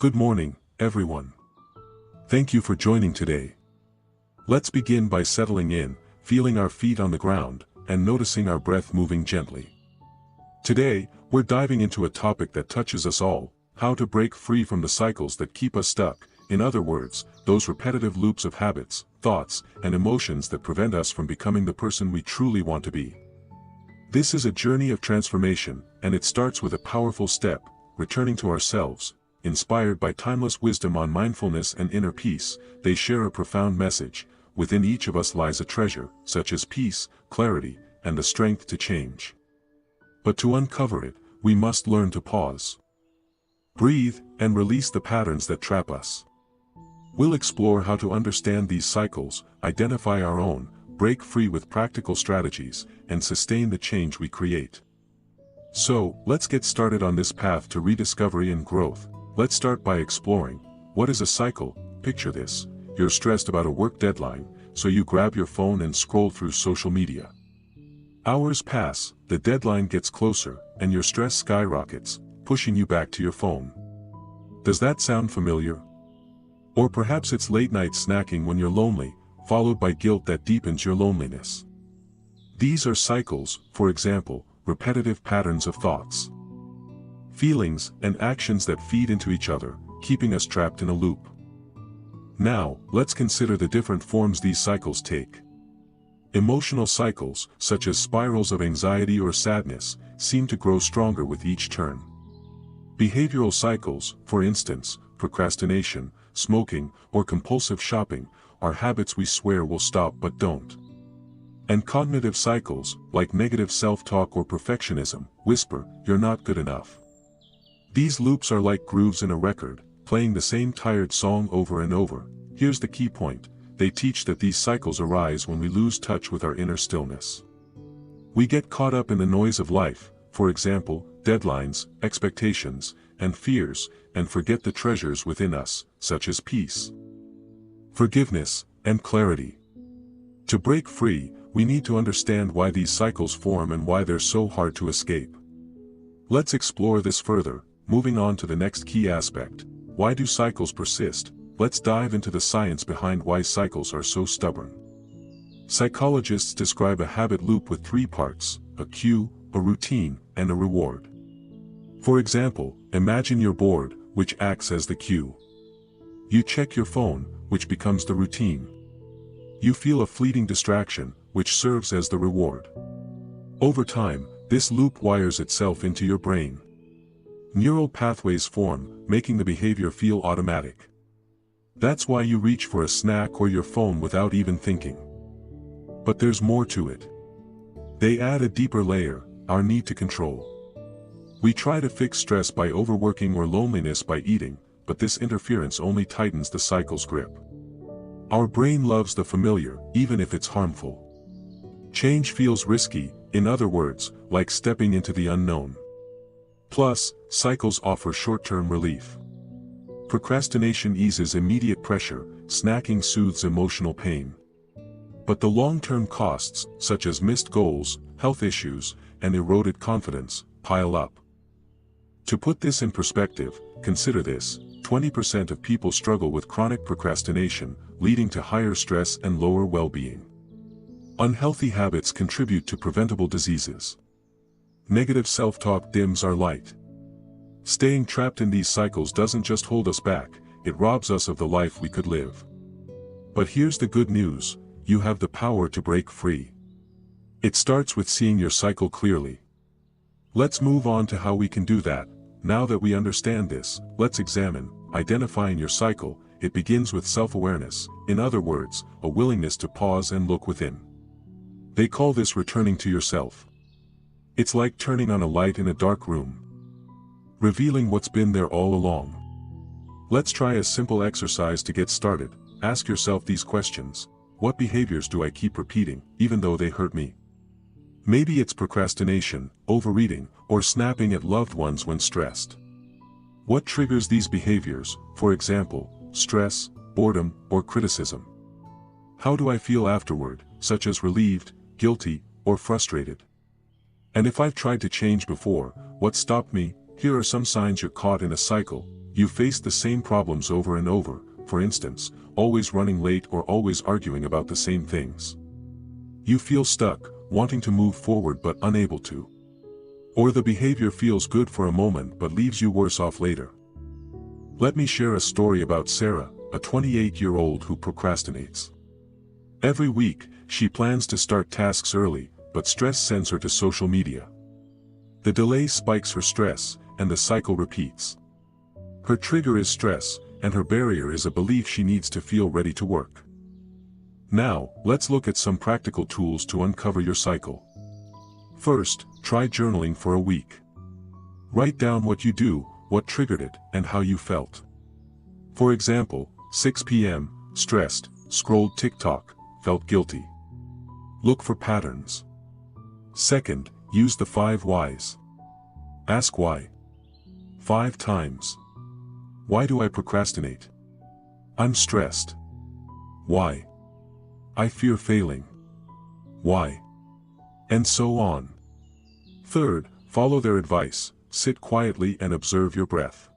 Good morning, everyone. Thank you for joining today. Let's begin by settling in, feeling our feet on the ground, and noticing our breath moving gently. Today, we're diving into a topic that touches us all: how to break free from the cycles that keep us stuck. In other words, those repetitive loops of habits, thoughts, and emotions that prevent us from becoming the person we truly want to be. This is a journey of transformation, and it starts with a powerful step: returning to ourselves. Inspired by timeless wisdom on mindfulness and inner peace, they share a profound message: within each of us lies a treasure, such as peace, clarity, and the strength to change. But to uncover it, we must learn to pause, breathe, and release the patterns that trap us. We'll explore how to understand these cycles, identify our own, break free with practical strategies, and sustain the change we create. So, let's get started on this path to rediscovery and growth. Let's start by exploring, what is a cycle? Picture this: you're stressed about a work deadline, so you grab your phone and scroll through social media. Hours pass, the deadline gets closer, and your stress skyrockets, pushing you back to your phone. Does that sound familiar? Or perhaps it's late-night snacking when you're lonely, followed by guilt that deepens your loneliness. These are cycles, for example, repetitive patterns of thoughts, feelings, and actions that feed into each other, keeping us trapped in a loop. Now, let's consider the different forms these cycles take. Emotional cycles, such as spirals of anxiety or sadness, seem to grow stronger with each turn. Behavioral cycles, for instance, procrastination, smoking, or compulsive shopping, are habits we swear will stop but don't. And cognitive cycles, like negative self-talk or perfectionism, whisper, "You're not good enough." These loops are like grooves in a record, playing the same tired song over and over. Here's the key point: they teach that these cycles arise when we lose touch with our inner stillness. We get caught up in the noise of life, for example, deadlines, expectations, and fears, and forget the treasures within us, such as peace, forgiveness, and clarity. To break free, we need to understand why these cycles form and why they're so hard to escape. Let's explore this further, moving on to the next key aspect: why do cycles persist? Let's dive into the science behind why cycles are so stubborn. Psychologists describe a habit loop with three parts: a cue, a routine, and a reward. For example, imagine you're bored, which acts as the cue. You check your phone, which becomes the routine. You feel a fleeting distraction, which serves as the reward. Over time, this loop wires itself into your brain. Neural pathways form, making the behavior feel automatic. That's why you reach for a snack or your phone without even thinking. But there's more to it. They add a deeper layer: our need to control. We try to fix stress by overworking or loneliness by eating, but this interference only tightens the cycle's grip. Our brain loves the familiar, even if it's harmful. Change feels risky, in other words, like stepping into the unknown. Plus, cycles offer short-term relief. Procrastination eases immediate pressure, snacking soothes emotional pain. But the long-term costs, such as missed goals, health issues, and eroded confidence, pile up. To put this in perspective, consider this: 20% of people struggle with chronic procrastination, leading to higher stress and lower well-being. Unhealthy habits contribute to preventable diseases. Negative self-talk dims our light. Staying trapped in these cycles doesn't just hold us back, it robs us of the life we could live. But here's the good news: you have the power to break free. It starts with seeing your cycle clearly. Let's move on to how we can do that. Now that we understand this, let's examine identifying your cycle. It begins with self-awareness, in other words, a willingness to pause and look within. They call this returning to yourself. It's like turning on a light in a dark room, revealing what's been there all along. Let's try a simple exercise to get started. Ask yourself these questions: what behaviors do I keep repeating, even though they hurt me? Maybe it's procrastination, overeating, or snapping at loved ones when stressed. What triggers these behaviors, for example, stress, boredom, or criticism? How do I feel afterward, such as relieved, guilty, or frustrated? And if I've tried to change before, what stopped me? Here are some signs you're caught in a cycle. You face the same problems over and over, for instance, always running late or always arguing about the same things. You feel stuck, wanting to move forward but unable to. Or the behavior feels good for a moment but leaves you worse off later. Let me share a story about Sarah, a 28-year-old who procrastinates. Every week, she plans to start tasks early, but stress sends her to social media. The delay spikes her stress, and the cycle repeats. Her trigger is stress, and her barrier is a belief she needs to feel ready to work. Now, let's look at some practical tools to uncover your cycle. First, try journaling for a week. Write down what you do, what triggered it, and how you felt. For example, 6 p.m., stressed, scrolled TikTok, felt guilty. Look for patterns. Second, use the 5 whys. Ask why. 5 times. Why do I procrastinate? I'm stressed. Why? I fear failing. Why? And so on. Third, follow their advice, sit quietly and observe your breath.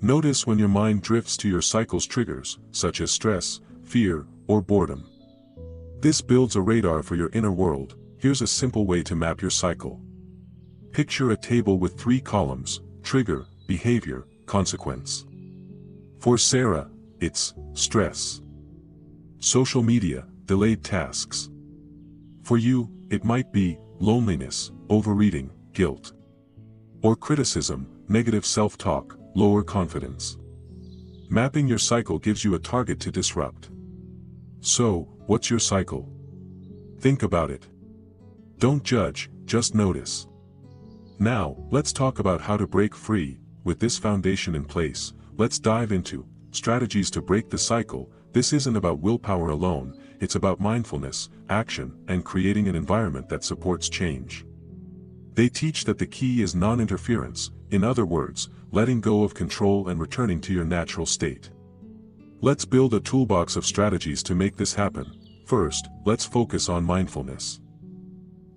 Notice when your mind drifts to your cycle's triggers, such as stress, fear, or boredom. This builds a radar for your inner world. Here's a simple way to map your cycle. Picture a table with 3 columns: trigger, behavior, consequence. For Sarah, it's stress. Social media, delayed tasks. For you, it might be loneliness, overeating, guilt. Or criticism, negative self-talk, lower confidence. Mapping your cycle gives you a target to disrupt. So, what's your cycle? Think about it. Don't judge, just notice. Now, let's talk about how to break free. With this foundation in place, let's dive into strategies to break the cycle. This isn't about willpower alone, it's about mindfulness, action, and creating an environment that supports change. They teach that the key is non-interference, in other words, letting go of control and returning to your natural state. Let's build a toolbox of strategies to make this happen. First, let's focus on mindfulness,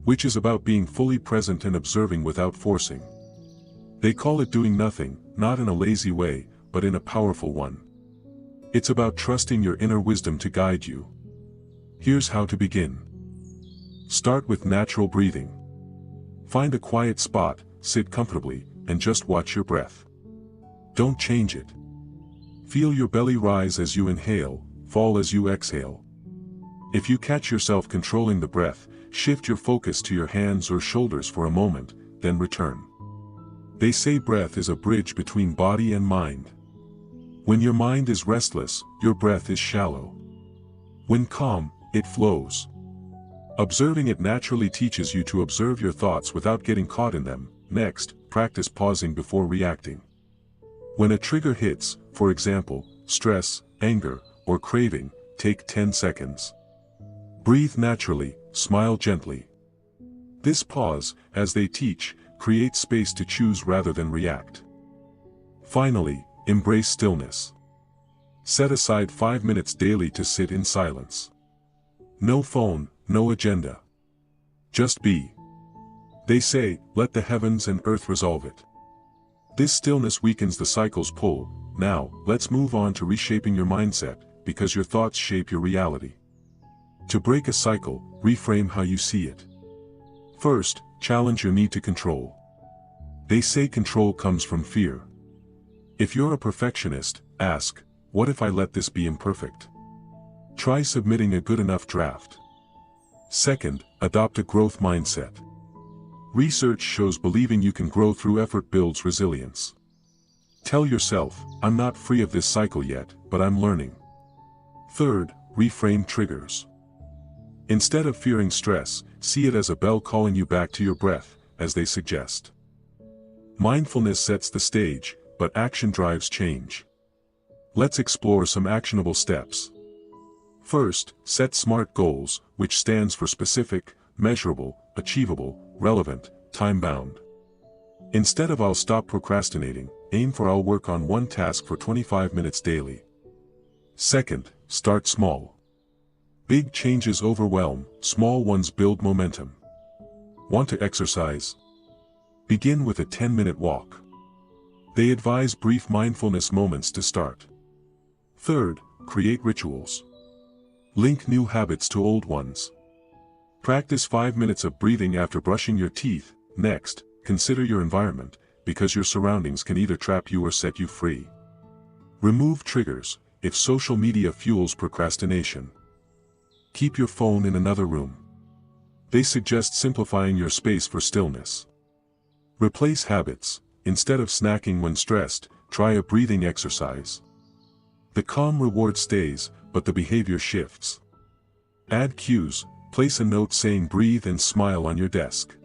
which is about being fully present and observing without forcing. They call it doing nothing, not in a lazy way, but in a powerful one. It's about trusting your inner wisdom to guide you. Here's how to begin. Start with natural breathing. Find a quiet spot, sit comfortably, and just watch your breath. Don't change it. Feel your belly rise as you inhale, fall as you exhale. If you catch yourself controlling the breath, shift your focus to your hands or shoulders for a moment, then return. They say breath is a bridge between body and mind. When your mind is restless, your breath is shallow. When calm, it flows. Observing it naturally teaches you to observe your thoughts without getting caught in them. Next, practice pausing before reacting. When a trigger hits, for example, stress, anger, or craving, take 10 seconds. Breathe naturally, smile gently. This pause, as they teach, creates space to choose rather than react. Finally, embrace stillness. Set aside 5 minutes daily to sit in silence. No phone, no agenda. Just be. They say, let the heavens and earth resolve it. This stillness weakens the cycle's pull. Now, let's move on to reshaping your mindset, because your thoughts shape your reality. To break a cycle, reframe how you see it. First, challenge your need to control. They say control comes from fear. If you're a perfectionist, ask, what if I let this be imperfect? Try submitting a good enough draft. Second, adopt a growth mindset. Research shows believing you can grow through effort builds resilience. Tell yourself, I'm not free of this cycle yet, but I'm learning. Third, reframe triggers. Instead of fearing stress, see it as a bell calling you back to your breath, as they suggest. Mindfulness sets the stage, but action drives change. Let's explore some actionable steps. First, set SMART goals, which stands for specific, measurable, achievable, relevant, time-bound. Instead of I'll stop procrastinating, aim for I'll work on one task for 25 minutes daily. Second, start small. Big changes overwhelm, small ones build momentum. Want to exercise? Begin with a 10-minute walk. They advise brief mindfulness moments to start. Third, create rituals. Link new habits to old ones. Practice 5 minutes of breathing after brushing your teeth. Next, consider your environment, because your surroundings can either trap you or set you free. Remove triggers, if social media fuels procrastination. Keep your phone in another room. They suggest simplifying your space for stillness. Replace habits. Instead of snacking when stressed, try a breathing exercise. The calm reward stays, but the behavior shifts. Add cues. Place a note saying breathe and smile on your desk.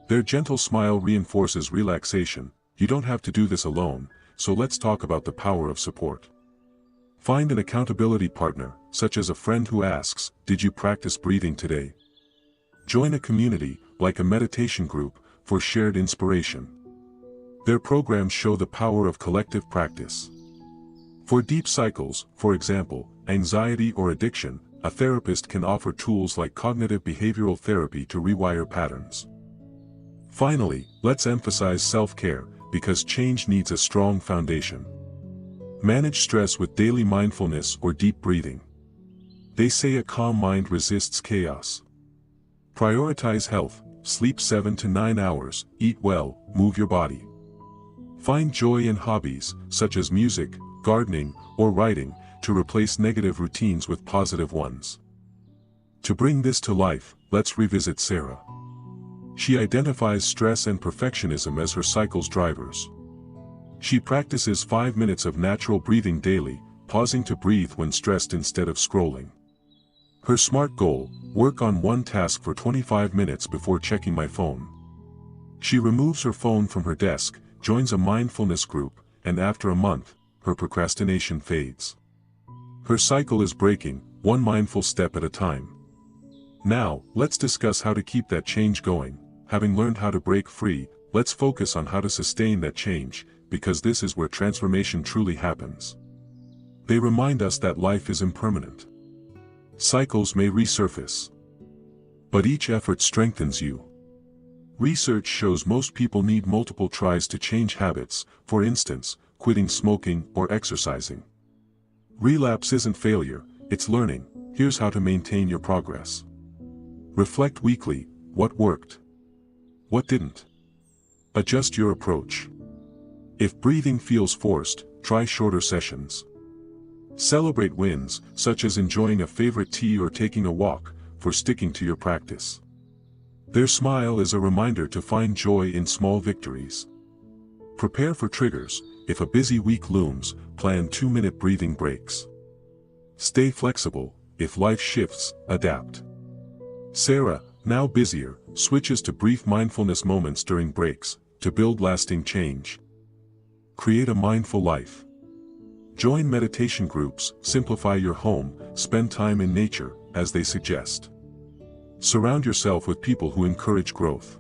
Their gentle smile reinforces relaxation. You don't have to do this alone, so let's talk about the power of support. Find an accountability partner, such as a friend who asks, "Did you practice breathing today?" Join a community, like a meditation group, for shared inspiration. Their programs show the power of collective practice. For deep cycles, for example, anxiety or addiction, a therapist can offer tools like cognitive behavioral therapy to rewire patterns. Finally, let's emphasize self-care, because change needs a strong foundation. Manage stress with daily mindfulness or deep breathing. They say a calm mind resists chaos. Prioritize health, sleep 7 to 9 hours, eat well, move your body. Find joy in hobbies, such as music, gardening, or writing, to replace negative routines with positive ones. To bring this to life, let's revisit Sarah. She identifies stress and perfectionism as her cycle's drivers. She practices 5 minutes of natural breathing daily, pausing to breathe when stressed instead of scrolling. Her SMART goal: work on one task for 25 minutes before checking my phone. She removes her phone from her desk, joins a mindfulness group, and after a month, her procrastination fades. Her cycle is breaking, one mindful step at a time. Now, let's discuss how to keep that change going. Having learned how to break free, let's focus on how to sustain that change, because this is where transformation truly happens. They remind us that life is impermanent. Cycles may resurface, but each effort strengthens you. Research shows most people need multiple tries to change habits, for instance, quitting smoking or exercising. Relapse isn't failure, it's learning. Here's how to maintain your progress. Reflect weekly: what worked? What didn't? Adjust your approach. If breathing feels forced, try shorter sessions. Celebrate wins, such as enjoying a favorite tea or taking a walk, for sticking to your practice. Their smile is a reminder to find joy in small victories. Prepare for triggers. If a busy week looms, plan 2-minute breathing breaks. Stay flexible. If life shifts, adapt. Sarah, now busier, switches to brief mindfulness moments during breaks, to build lasting change. Create a mindful life. Join meditation groups, simplify your home, spend time in nature, as they suggest. Surround yourself with people who encourage growth.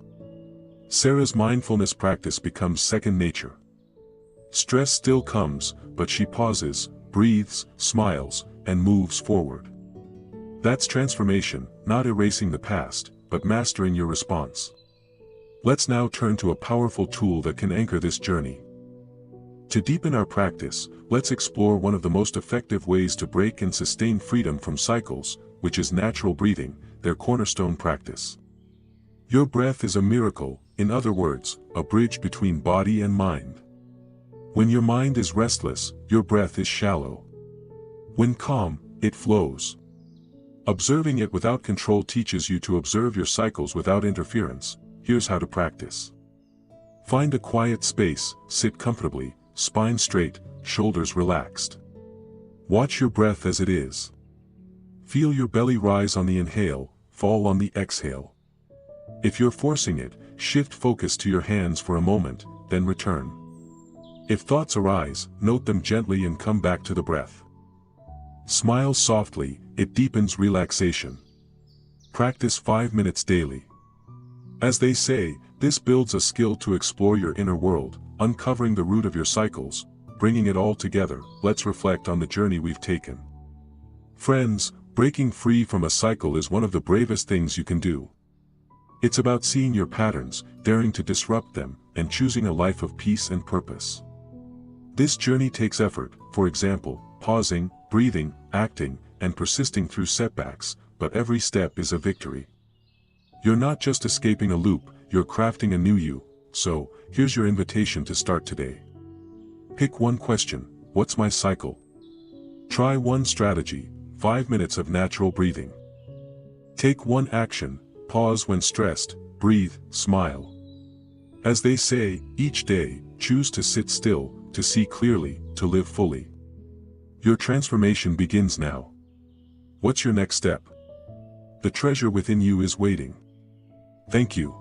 Sarah's mindfulness practice becomes second nature. Stress still comes, but she pauses, breathes, smiles, and moves forward. That's transformation, not erasing the past, but mastering your response. Let's now turn to a powerful tool that can anchor this journey. To deepen our practice, let's explore one of the most effective ways to break and sustain freedom from cycles, which is natural breathing, their cornerstone practice. Your breath is a miracle, in other words, a bridge between body and mind. When your mind is restless, your breath is shallow. When calm, it flows. Observing it without control teaches you to observe your cycles without interference. Here's how to practice. Find a quiet space, sit comfortably, spine straight, shoulders relaxed. Watch your breath as it is. Feel your belly rise on the inhale, fall on the exhale. If you're forcing it, shift focus to your hands for a moment, then return. If thoughts arise, note them gently and come back to the breath. Smile softly, it deepens relaxation. Practice 5 minutes daily. As they say, this builds a skill to explore your inner world, uncovering the root of your cycles, bringing it all together. Let's reflect on the journey we've taken. Friends, breaking free from a cycle is one of the bravest things you can do. It's about seeing your patterns, daring to disrupt them, and choosing a life of peace and purpose. This journey takes effort, for example, pausing, breathing, acting, and persisting through setbacks, but every step is a victory. You're not just escaping a loop, you're crafting a new you, so, here's your invitation to start today. Pick one question: what's my cycle? Try one strategy: 5 minutes of natural breathing. Take one action: pause when stressed, breathe, smile. As they say, each day, choose to sit still, to see clearly, to live fully. Your transformation begins now. What's your next step? The treasure within you is waiting. Thank you.